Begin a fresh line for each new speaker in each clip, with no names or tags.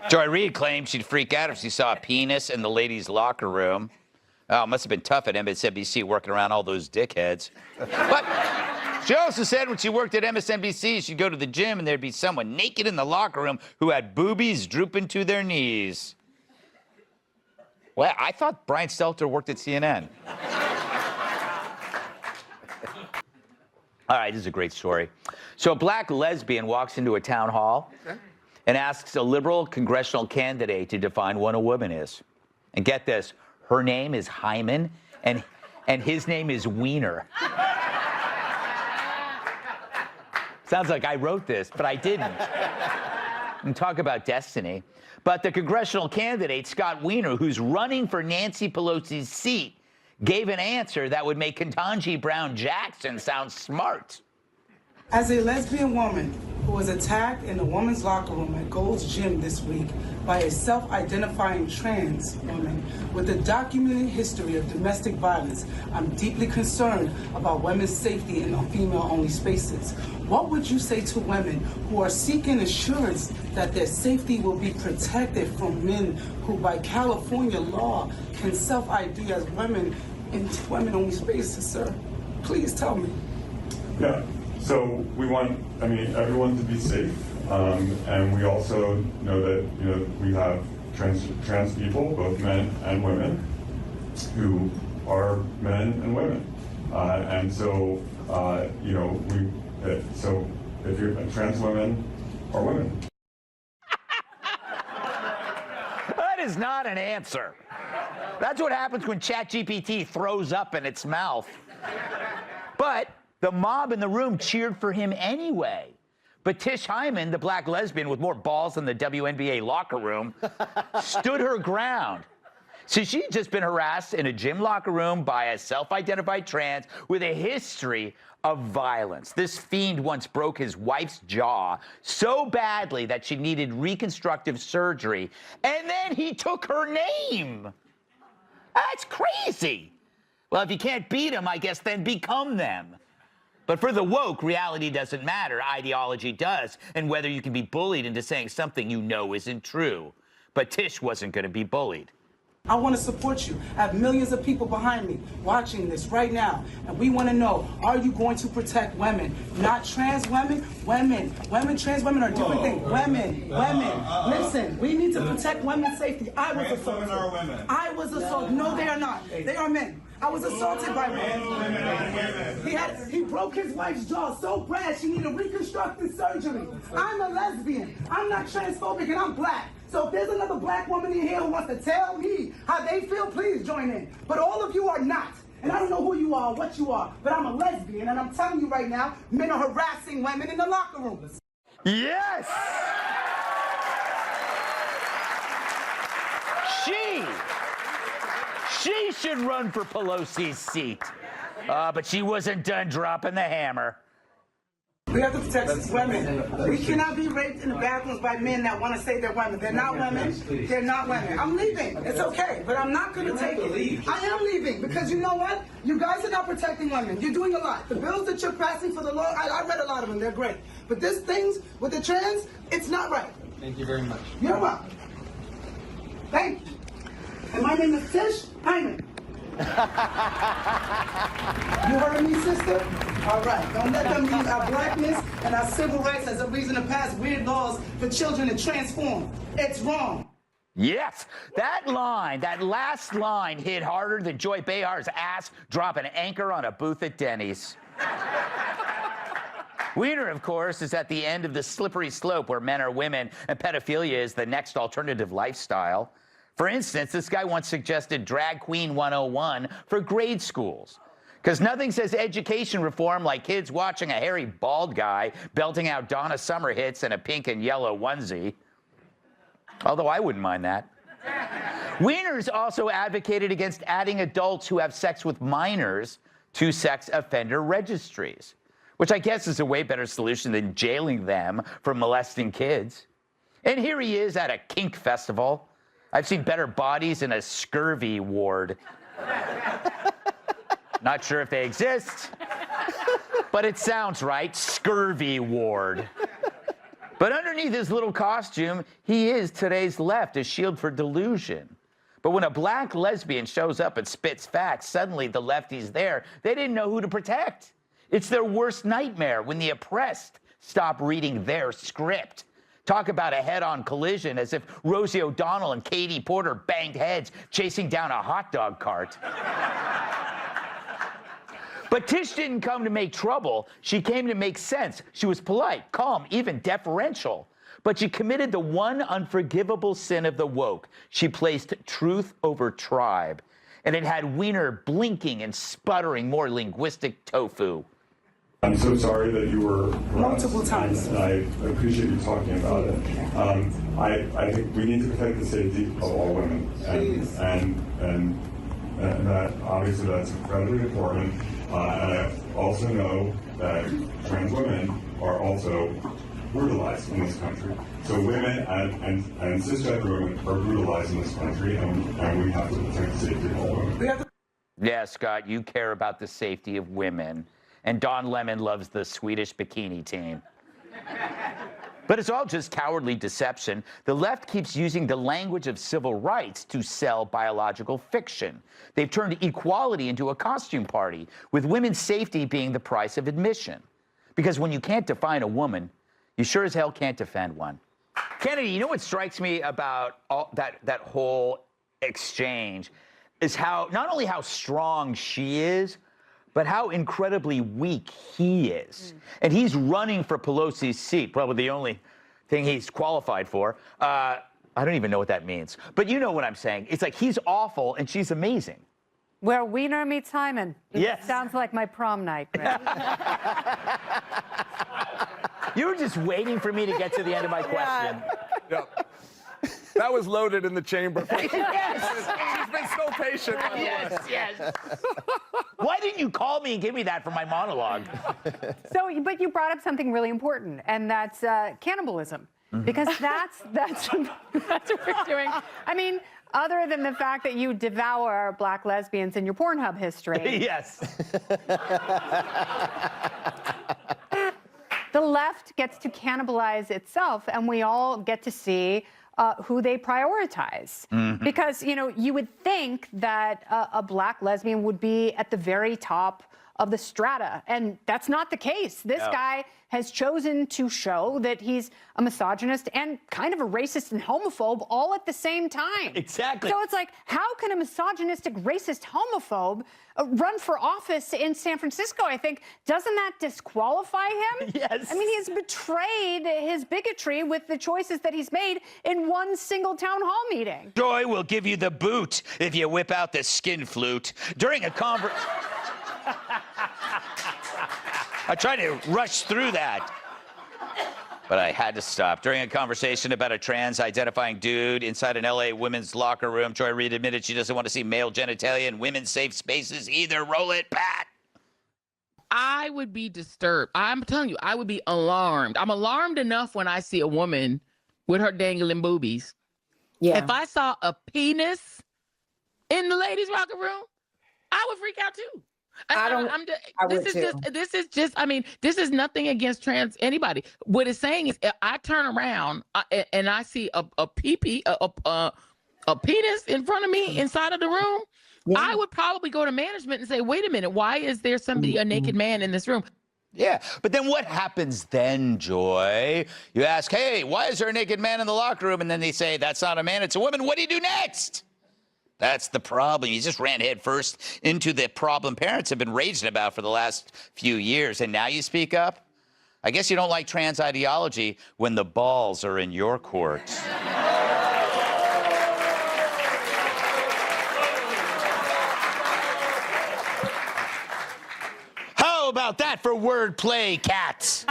Joy Reid claimed she'd freak out if she saw a penis in the ladies' locker room. Oh, it must have been tough at MSNBC working around all those dickheads. But she also said when she worked at MSNBC, she'd go to the gym and there'd be someone naked in the locker room who had boobies drooping to their knees. Well, I thought Brian Stelter worked at CNN. All right, this is a great story. So a black lesbian walks into a town hall and asks a liberal congressional candidate to define what a woman is. And get this, her name is Hyman, and his name is Wiener. Sounds like I wrote this, but I didn't. And talk about destiny. But the congressional candidate, Scott Wiener, who's running for Nancy Pelosi's seat, gave an answer that would make Ketanji Brown Jackson sound smart.
As a lesbian woman who was attacked in a woman's locker room at Gold's Gym this week by a self-identifying trans woman with a documented history of domestic violence, I'm deeply concerned about women's safety in female-only spaces. What would you say to women who are seeking assurance that their safety will be protected from men who, by California law, can self-ID as women in women-only spaces, sir? Please tell me.
Yeah. So we want, everyone to be safe, and we also know that, we have trans people, both men and women, who are men and women, and so, so if you're trans women are women.
That is not an answer. That's what happens when ChatGPT throws up in its mouth. But the mob in the room cheered for him anyway. But Tish Hyman, the black lesbian with more balls than the WNBA locker room, stood her ground. So she'd just been harassed in a gym locker room by a self-identified trans with a history of violence. This fiend once broke his wife's jaw so badly that she needed reconstructive surgery, and then he took her name. That's crazy. Well, if you can't beat them, I guess then become them. But for the woke, reality doesn't matter, ideology does, and whether you can be bullied into saying something you know isn't true. But Tish wasn't going to be bullied.
I want to support you. I have millions of people behind me watching this right now, and we want to know, are you going to protect women? Not trans women, women. Trans women are different things. Women. Listen, we need to protect women's safety. I was assaulted. I was assaulted. No, they are not. They are men. I was assaulted by one. He broke his wife's jaw so bad she needed reconstructive surgery. I'm a lesbian. I'm not transphobic, and I'm black. So if there's another black woman in here who wants to tell me how they feel, please join in. But all of you are not. And I don't know who you are, what you are, but I'm a lesbian, and I'm telling you right now, men are harassing women in the locker room.
Yes! She should run for Pelosi's seat. But she wasn't done dropping the hammer.
We have to protect these women. We cannot be raped in the bathrooms by men that want to say they're women. They're not women. They're not women. I'm leaving. It's okay, but I'm not going to take it. I am leaving because you know what? You guys are not protecting women. You're doing a lot. The bills that you're passing for the law, I read a lot of them. They're great. But this things with the trans, it's not right.
Thank you very much.
You're welcome. Thank you. And my name is Tish Hyman. You heard me, sister? All right. Don't let them use our blackness and our civil rights as a reason to pass weird laws for children to transform. It's wrong.
Yes, that line, that last line hit harder than Joy Behar's ass dropping an anchor on a booth at Denny's. Wiener, of course, is at the end of the slippery slope where men are women and pedophilia is the next alternative lifestyle. For instance, this guy once suggested Drag Queen 101 for grade schools. Because nothing says education reform like kids watching a hairy bald guy belting out Donna Summer hits in a pink and yellow onesie. Although I wouldn't mind that. Wiener's also advocated against adding adults who have sex with minors to sex offender registries, which I guess is a way better solution than jailing them for molesting kids. And here he is at a kink festival. I've seen better bodies in a scurvy ward. Not sure if they exist, but it sounds right, scurvy ward. But underneath his little costume, he is today's left, a shield for delusion. But when a black lesbian shows up and spits facts, suddenly the lefties there, they didn't know who to protect. It's their worst nightmare when the oppressed stop reading their script. Talk about a head-on collision, as if Rosie O'Donnell and Katie Porter banged heads chasing down a hot dog cart. But Tish didn't come to make trouble. She came to make sense. She was polite, calm, even deferential. But she committed the one unforgivable sin of the woke. She placed truth over tribe. And it had Wiener blinking and sputtering more linguistic tofu.
I'm so sorry that you were harassed,
Multiple times.
and I appreciate you talking about it. I think we need to protect the safety of all women, and that obviously that's incredibly important. And I also know that trans women are also brutalized in this country. So women and cisgender women are brutalized in this country, and we have to protect the safety of all women.
Yeah, Scott, you care about the safety of women. And Don Lemon loves the Swedish bikini team. But it's all just cowardly deception. The left keeps using the language of civil rights to sell biological fiction. They've turned equality into a costume party, with women's safety being the price of admission. Because when you can't define a woman, you sure as hell can't defend one. Kennedy, you know what strikes me about that whole exchange is how, not only how strong she is, but how incredibly weak he is. And he's running for Pelosi's seat, probably the only thing he's qualified for. I don't even know what that means. But you know what I'm saying. It's like he's awful and she's amazing.
Where Wiener meets Hyman.
Yes.
Sounds like my prom night, Greg.
You were just waiting for me to get to the end of my question.
Yep. That was loaded in the chamber.
Yes.
She's been so patient. By the way.
Yes. Why didn't you call me and give me that for my monologue?
So, but you brought up something really important, and that's cannibalism, because that's what we're doing. I mean, other than the fact that you devour black lesbians in your Pornhub history.
Yes.
The left gets to cannibalize itself, and we all get to see who they prioritize. Because, you know, you would think that a black lesbian would be at the very top of the strata, and that's not the case. This guy has chosen to show that he's a misogynist and kind of a racist and homophobe all at the same time.
Exactly.
So it's like, how can a misogynistic, racist homophobe run for office in San Francisco? I think, doesn't that disqualify him?
Yes.
I mean, he's betrayed his bigotry with the choices that he's made in one single town hall meeting.
Joy will give you the boot if you whip out the skin flute. During a conference... I tried to rush through that, but I had to stop. During a conversation about a trans-identifying dude inside an LA women's locker room, Joy Reid admitted she doesn't want to see male genitalia in women's safe spaces either. Roll it, Pat.
I would be disturbed. I'm telling you, I would be alarmed. I'm alarmed enough when I see a woman with her dangling boobies.
Yeah.
If I saw a penis in the ladies' locker room, I would freak out too. This is just, I mean, this is nothing against trans anybody. What it's saying is, if I turn around and I see a penis in front of me inside of the room, I would probably go to management and say, wait a minute, why is there a naked man in this room?
Yeah, but then what happens then, Joy? You ask, hey, why is there a naked man in the locker room? And then they say, that's not a man, it's a woman. What do you do next? That's the problem. You just ran headfirst into the problem parents have been raging about for the last few years, and now you speak up? I guess you don't like trans ideology when the balls are in your court. How about that for wordplay, cats?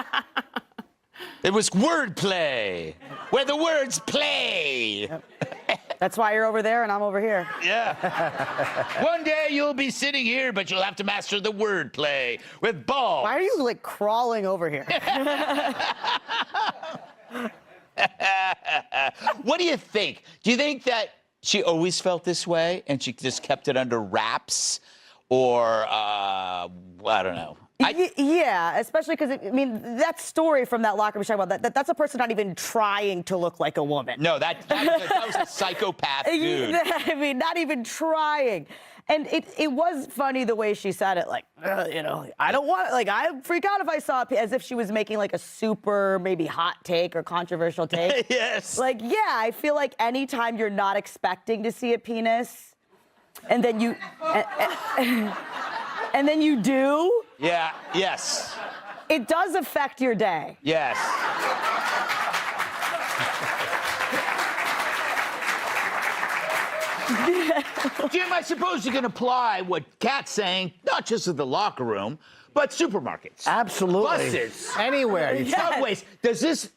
It was wordplay, where the words play.
That's why you're over there and I'm over here.
Yeah. One day you'll be sitting here, but you'll have to master the wordplay with balls.
Why are you like crawling over here?
What do you think? Do you think that she always felt this way and she just kept it under wraps? Or, I don't know.
Yeah, especially because, I mean, that story from that locker room, talking about that's a person not even trying to look like a woman.
No, that was a psychopath dude.
I mean, not even trying. And it was funny the way she said it, like, you know, I don't want, like, I'd freak out if I saw it, as if she was making, like, a super, maybe hot take or controversial take.
Yes.
Like, yeah, I feel like anytime you're not expecting to see a penis, and then you, and then you do.
Yeah, yes.
It does affect your day.
Yes. Jim, I suppose you can apply what Kat's saying, not just at the locker room, but supermarkets.
Absolutely.
Buses.
Anywhere.
Subways. Does this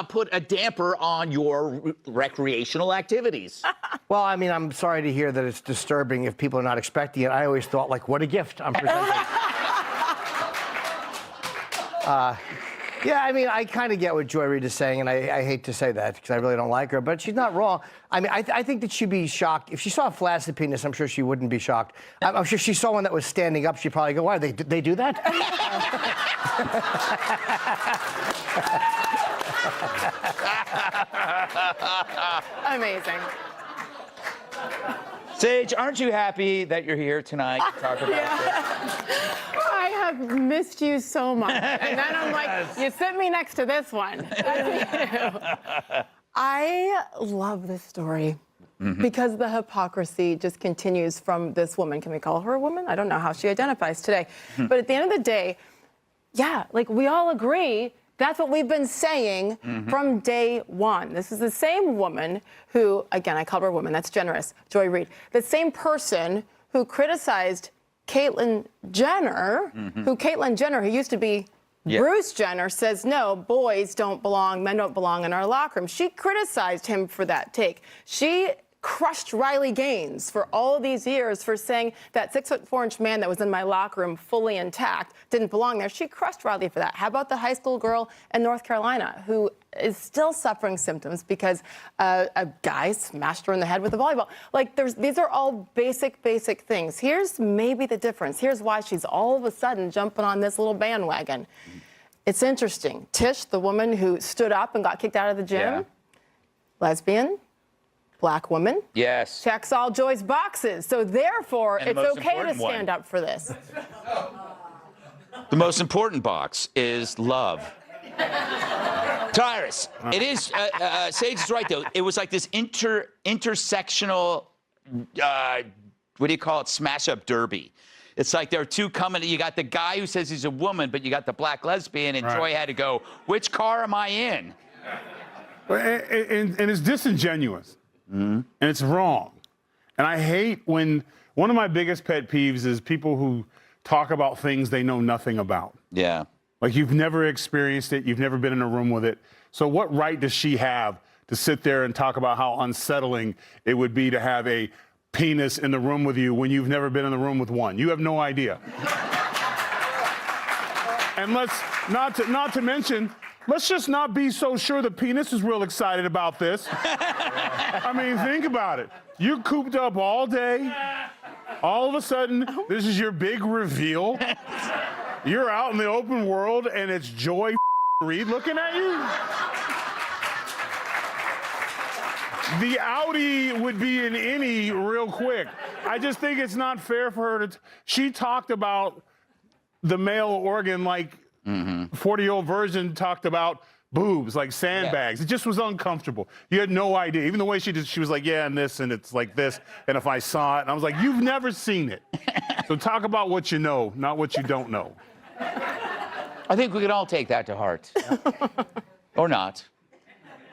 put a damper on your recreational activities?
Well, I mean, I'm sorry to hear that it's disturbing if people are not expecting it. I always thought, like, what a gift I'm presenting. Yeah, I mean, I kind of get what Joy Reid is saying, and I hate to say that because I really don't like her, but she's not wrong. I mean, I think that she'd be shocked. If she saw a flaccid penis, I'm sure she wouldn't be shocked. I'm sure if she saw one that was standing up, she'd probably go, why, they do that?
Amazing.
Sage, aren't you happy that you're here tonight to talk about this?
I have missed you so much. And then I'm like, you sit me next to this one. I love this story because the hypocrisy just continues from this woman. Can we call her a woman? I don't know how she identifies today. But at the end of the day, yeah, like we all agree that's what we've been saying from day one. This is the same woman who, again, I call her a woman, that's generous, Joy Reid. The same person who criticized Caitlyn Jenner, who used to be Bruce Jenner, says, no, boys don't belong, men don't belong in our locker room. She criticized him for that take. She crushed Riley Gaines for all these years for saying that 6'4" man that was in my locker room fully intact didn't belong there. She crushed Riley for that. How about the high school girl in North Carolina who is still suffering symptoms because a guy smashed her in the head with a volleyball? Like, these are all basic things. Here's maybe the difference. Here's why she's all of a sudden jumping on this little bandwagon. It's interesting. Tish, the woman who stood up and got kicked out of the gym, lesbian, Black woman.
Yes.
Checks all Joy's boxes. So therefore,
And
it's
the most
okay to
important one.
stand up for this.
The most important box is love. Tyrus, it is, Sage is right, though. It was like this intersectional, what do you call it, smash-up derby. It's like there are two coming. You got the guy who says he's a woman, but you got the black lesbian, and Joy had to go, which car am I in?
And it's disingenuous. And it's wrong. And I hate when, one of my biggest pet peeves is people who talk about things they know nothing about.
Yeah.
Like, you've never experienced it, you've never been in a room with it. So what right does she have to sit there and talk about how unsettling it would be to have a penis in the room with you when you've never been in the room with one? You have no idea. And let's, not to mention, let's just not be so sure the penis is real excited about this. I mean, think about it. You're cooped up all day. All of a sudden, this is your big reveal. You're out in the open world, and it's Joy Reid looking at you. The Audi would be an innie real quick. I just think it's not fair for her to. She talked about the male organ like 40-year-old virgin talked about boobs, like sandbags. It just was uncomfortable. You had no idea. Even the way she was like, yeah, and this, and it's like this, and if I saw it, and I was like, you've never seen it. So talk about what you know, not what you don't know.
I think we can all take that to heart. Or not.